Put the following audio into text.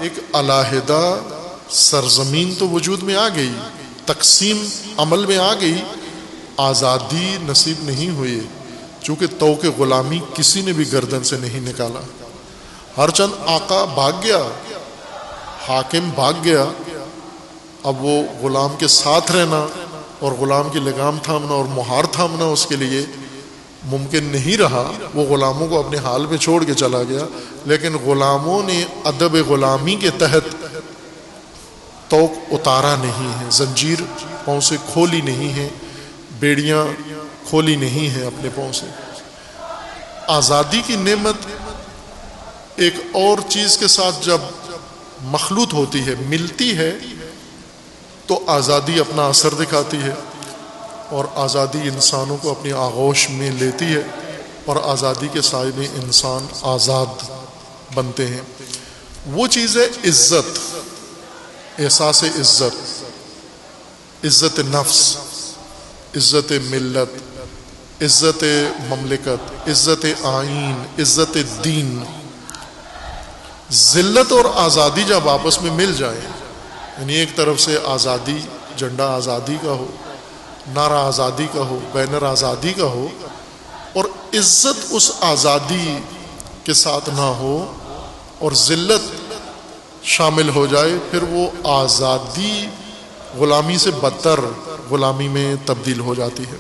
ایک علیحدہ سرزمین تو وجود میں آ گئی، تقسیم عمل میں آ گئی، آزادی نصیب نہیں ہوئی، چونکہ طوق غلامی کسی نے بھی گردن سے نہیں نکالا۔ ہر چند آقا بھاگ گیا، حاکم بھاگ گیا، اب وہ غلام کے ساتھ رہنا اور غلام کی لگام تھامنا اور مہار تھامنا اس کے لیے ممکن نہیں رہا، وہ غلاموں کو اپنے حال پہ چھوڑ کے چلا گیا۔ لیکن غلاموں نے ادب غلامی کے تحت طوق اتارا نہیں ہے، زنجیر پاؤں سے کھولی نہیں ہے، بیڑیاں کھولی نہیں ہیں اپنے پاؤں سے۔ آزادی کی نعمت ایک اور چیز کے ساتھ جب مخلوط ہوتی ہے، ملتی ہے، تو آزادی اپنا اثر دکھاتی ہے، اور آزادی انسانوں کو اپنی آغوش میں لیتی ہے، اور آزادی کے سائے میں انسان آزاد بنتے ہیں۔ وہ چیز ہے عزت، احساس عزت، عزت نفس، عزت ملت، عزت مملکت، عزت آئین، عزت دین۔ ذلت اور آزادی جب آپس میں مل جائیں، یعنی ایک طرف سے آزادی، جھنڈا آزادی کا ہو، نعرہ آزادی کا ہو، بینر آزادی کا ہو، اور عزت اس آزادی کے ساتھ نہ ہو اور ذلت شامل ہو جائے، پھر وہ آزادی غلامی سے بدتر غلامی میں تبدیل ہو جاتی ہے۔